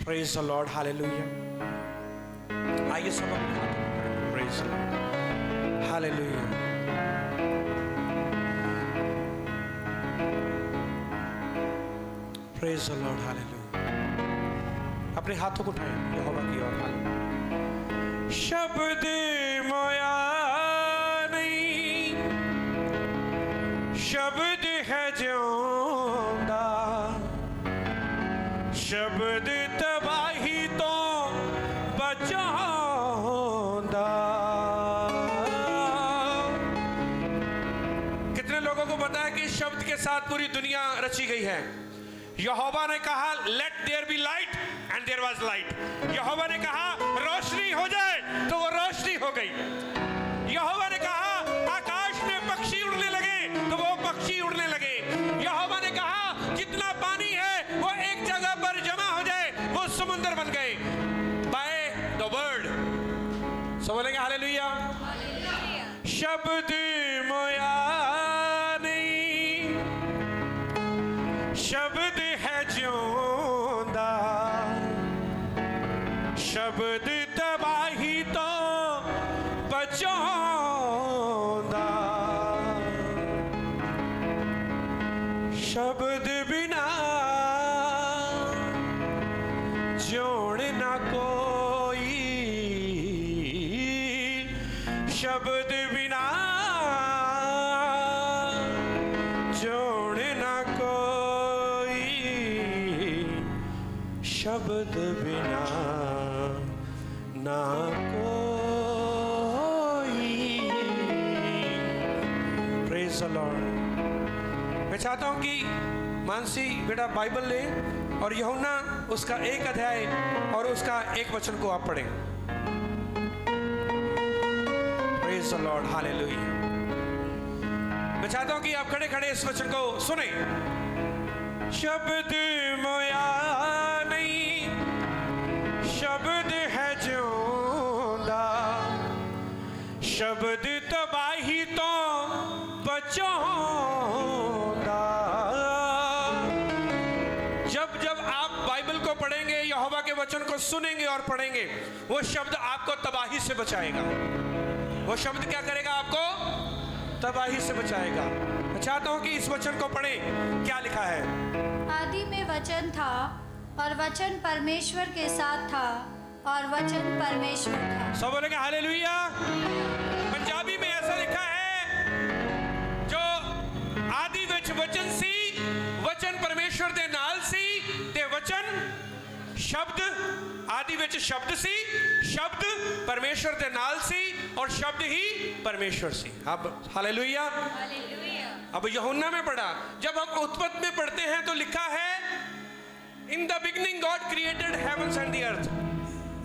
Praise the Lord, hallelujah. आइए सब अपने हाथों को उठाएं। Praise the Lord, hallelujah. Praise the Lord, hallelujah. अपने हाथों को उठाएं यहोवा की ओर। शब्द मोया नहीं, शब्द है जिंदा, शब्द तबाही तो बचाऊंगा। कितने लोगों को पता है कि इस शब्द के साथ पूरी दुनिया रची गई है? यहोवा ने कहा let there be light and there was light. Jehovah ने कहा रोशनी हो जाए तो वो रोशनी हो गई। यहोवा ने कहा आकाश में पक्षी उड़ने लगे तो वो पक्षी उड़ने लगे। यहोवा ने कहा जितना पानी है वो एक जगह पर जमा हो जाए, वो समुद्र बन गए बाय द वर्ड। सब बोलेंगे हालेलुया। शब्द मोया नहीं, शब्द है जिंदा, शब्द तबाही तो बचाऊंगा। शब्द बिना जोड़ ना कोई, शब्द बिना जोड़ ना कोई, शब्द बिना ना कोई। Praise the Lord. मैं चाहता हूं कि मानसी बेटा बाइबल ले और यूहन्ना उसका 1 अध्याय और उसका 1 वचन को आप पढ़ें। Praise the Lord, hallelujah. मैं चाहता हूं कि आप खड़े खड़े इस वचन को सुने। शब्द मोया नहीं, शब्द है जिंदा, शब्द तबाही तो बचाऊंगा। जब जब आप बाइबल को पढ़ेंगे, यहोवा के वचन को सुनेंगे और पढ़ेंगे, वो शब्द आपको तबाही से बचाएगा। वो शब्द क्या करेगा? आपको तबाही से बचाएगा। मैं चाहता हूं कि इस वचन को पढ़ें। क्या लिखा है? आदि में वचन था और वचन परमेश्वर के साथ था और वचन परमेश्वर था। सब बोलेंगे हालेलुया। पंजाबी में ऐसा लिखा है जो आदि विच वचन सी, वचन परमेश्वर दे नाल सी ते वचन शब्द, आदि विच शब्द सी, शब्द परमेश्वर दे नाल सी और शब्द ही परमेश्वर सी। अब हालेलुया। अब यूहन्ना में पढ़ा, जब हम उत्पत्ति में पढ़ते हैं तो लिखा है in the beginning God created heavens and the earth.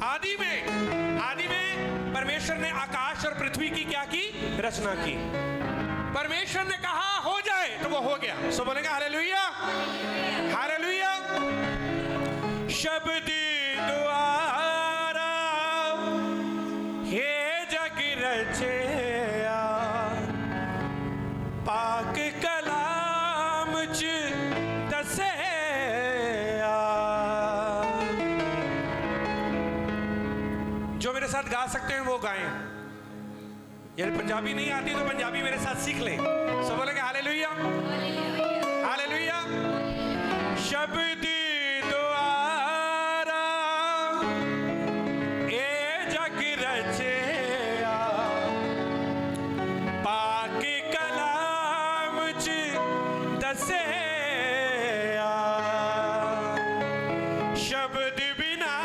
आदि में परमेश्वर ने आकाश और पृथ्वी की क्या की? रचना की। परमेश्वर ने कहा हो जाए तो वो हो गया। सो बोलेंगे हालेलुया, हालेलुया। शब्द द्वारा हे जग रचया, पाक कलाम च दसया। जो मेरे साथ गा सकते हैं वो गाएं। यदि पंजाबी नहीं आती तो पंजाबी मेरे साथ सीख लें। सब बोलेंगे हालेलुया, हालेलुया। शब्द द्वारा ए जग रचया, पाक कलाम च दसया। शब्द बिना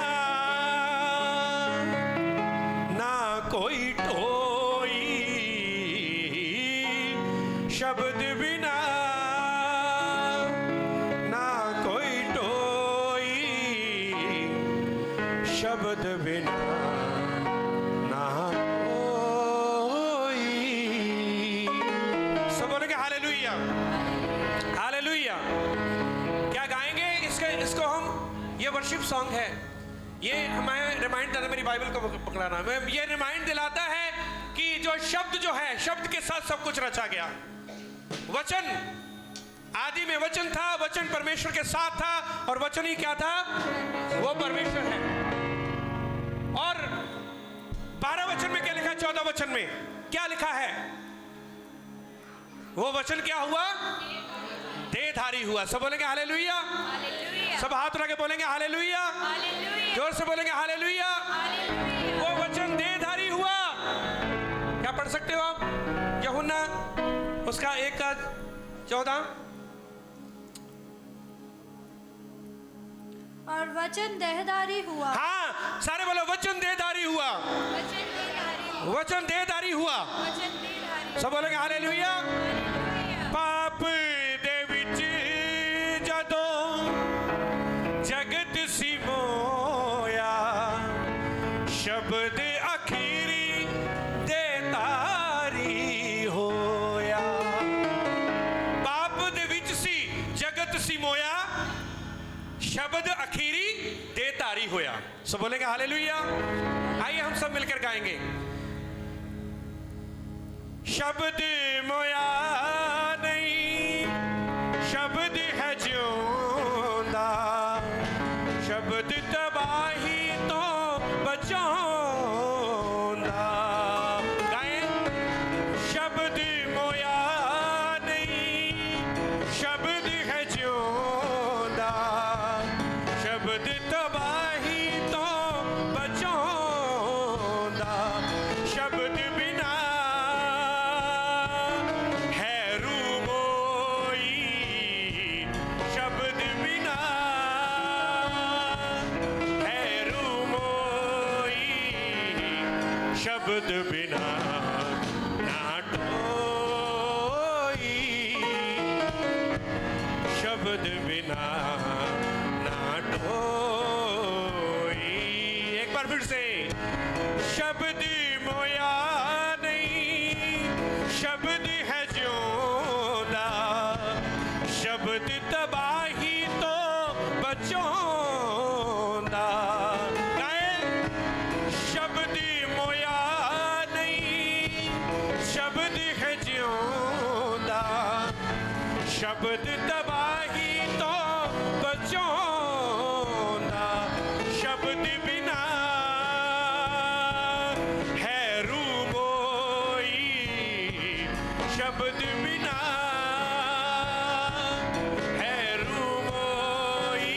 ना कोई टोई, शब्द बिना ना कोई टोई, शब्द बिना ना कोई। सब बोलेंगे हालेलुया, हालेलुया। क्या गाएंगे? इसको हम, ये वर्शिप सॉन्ग है। ये हमें रिमाइंड करना, मेरी बाइबल को पकड़ाना, ये रिमाइंड दिलाता है कि जो शब्द जो है, शब्द के साथ सब कुछ रचा गया। वचन आदि में वचन था, वचन परमेश्वर के साथ था, और वचन ही क्या था? वो परमेश्वर है। और 12 वचन में क्या लिखा है? 14 वचन में क्या लिखा है? वो वचन क्या हुआ? देहधारी हुआ। सब बोलेंगे हालेलुया। सब हाथ उठा के बोलेंगे हालेलुया। जोर से बोलेंगे हालेलुया। वो वचन देहधारी हुआ। क्या पढ़ सकते हो आप? यूहन्ना उसका 1:14। और वचन देहधारी हुआ। हाँ, सारे बोलो वचन देहधारी हुआ। वचन देहधारी हुआ। सब बोलेंगे हालेलुया। पाप दे विच जदों जगत सी मोया, शब्द अखीरी देहधारी होया। पाप दे विच सी जगत सी मोया, शब्द अखीरी देहधारी होया। सब बोलेंगे हालेलुया। आइए हम सब मिलकर गाएंगे। शब्द मोया नहीं, शब्द है जिਉਂदा, शब्द तबाही तो बचाਉਂदा। गाएं। शब्द मोया नहीं, शब्द है जिਉਂदा, शब्द तबाही तो बचाਉਂदा। शब्द बिना है रूमोई, शब्द बिना है रूमोई, शब्द बिना ना टोई, शब्द बिना ना टोई। एक बार फिर से। शब्द मोया नहीं, शब्द है जिਉਂदा, शब्द तबाही तो बचाਉਂदा। गाएं। शब्द मोया नहीं, शब्द है जिਉਂदा, शब्द तबाही तो बचाਉਂदा। शब्द बिना है रूमोई, शब्द बिना है रूमोई,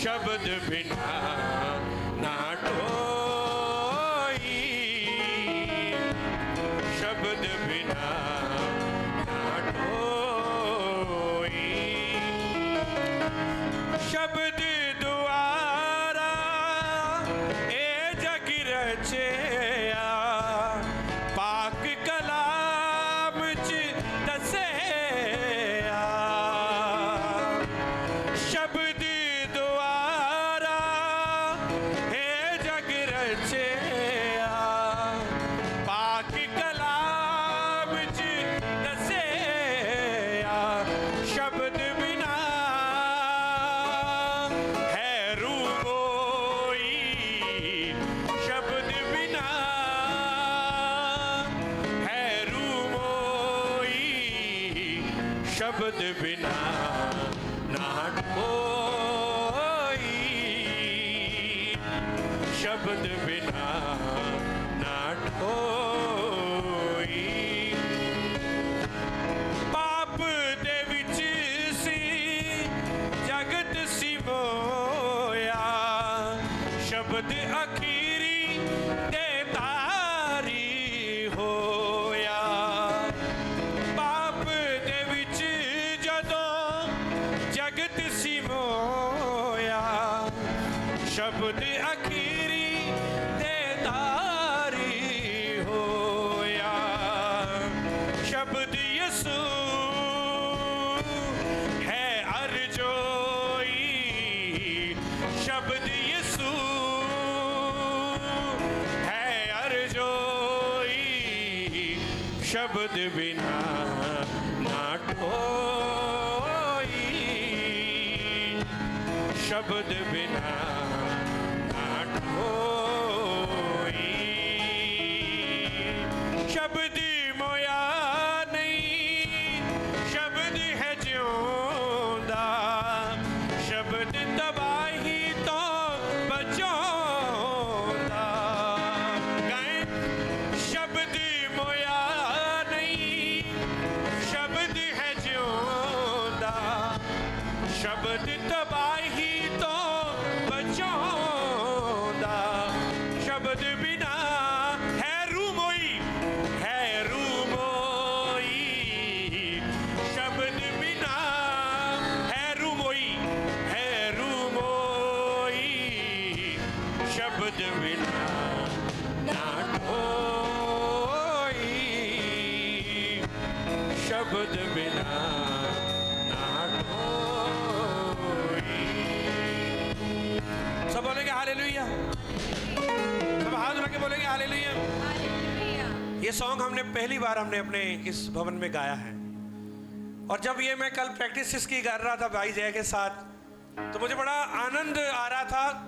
शब्द बिना ना टोई, शब्द बिना ना टोई। शब्द द्वारा ए जग रचया, पाक कलाम च दसया। शब्द द्वारा ए जग रचया, पाक कलाम च दसया। शब्द बिना है रूमोई, शब्द बिना है रूमोई, शब्द बिना ना टोई, शब्द बिना ना टोई। पाप दे विच सी जगत सी मोया, शब्द अखीरी देहधारी होया। पाप दे विच जदों जगत सी मोया, शब्द अखीरी देहधारी होया। शब्द यसू है अरजोई, शब्द यसू है अरजोई, शब्द बिना ना टोई, शब्द बिना ना टोई। शब्द मोया नहीं, शब्द है जो शब्द बिना ना ढोई। सब बोलेंगे हालेलुया, सब हाथ उठा के बोलेंगे हालेलुया। ये सॉन्ग हमने पहली बार अपने इस भवन में गाया है, और जब ये मैं कल प्रैक्टिस इसकी कर रहा था भाई जय के साथ, तो मुझे बड़ा आनंद आ रहा था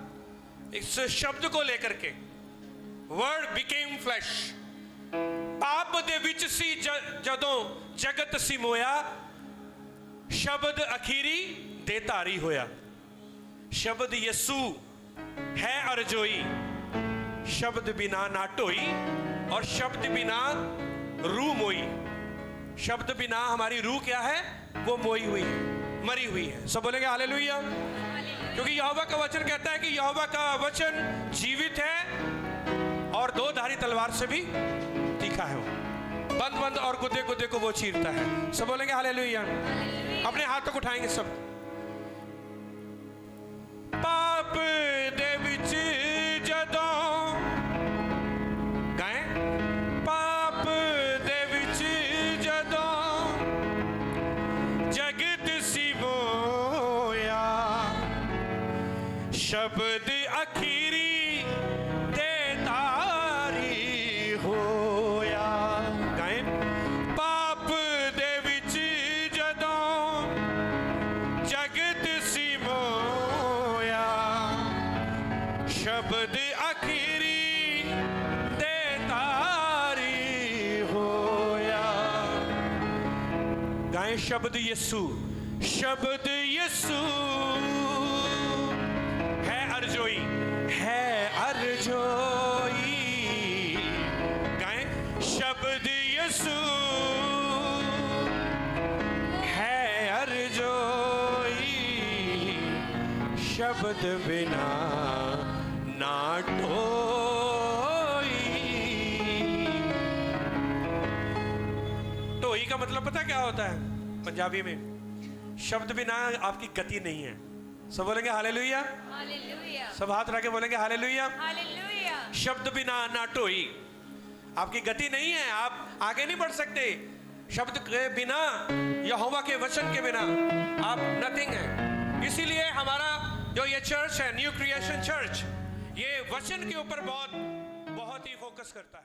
इस शब्द को लेकर के। वर्ड बिकेम फ्लैश, पाप दे विच सी जदों जगत सी मोया, शब्द अखीरी दे धारी होया। शब्द यसू है अरजोई, शब्द बिना ना ढोई, और शब्द बिना रूह मोई। शब्द बिना हमारी रूह क्या है, वो मोई हुई है, मरी हुई है। सब बोलेंगे हालेलुया। क्योंकि यहोवा का वचन कहता है कि यहोवा का वचन जीवित है और दो धारी तलवार से भी तीखा है, वो बंद बंद और गुदे गुदे को वो चीरता है। सब बोलेंगे हालेलुया। अपने हाथों को उठाएंगे सब। पाप दे विच जदों गाएं, पाप दे विच जदों जगत सी मोया, शब्द अखीरी दे धारी होया। गाएं, पाप दे विच जदों जगत सी मोया, शब्द अखीरी दे धारी होया। गाएं, शब्द यीशु, शब्द यीशु है अरजोई, है अरजोई। गाएं, शब्द यीशु है अरजोई, शब्द बिना ना ढोई। ढोई का मतलब पता क्या होता है पंजाबी में? शब्द बिना आपकी गति नहीं है। सब बोलेंगे हालेलुया। हालेलुया। सब हाथ रख के बोलेंगे हालेलुया। हालेलुया। शब्द बिना ना ढोई, आपकी गति नहीं है, आप आगे नहीं बढ़ सकते। शब्द के बिना, यहोवा के वचन के बिना आप नथिंग है। इसीलिए हमारा जो ये चर्च है, न्यू क्रिएशन चर्च, ये वचन के ऊपर बहुत ही फोकस करता है।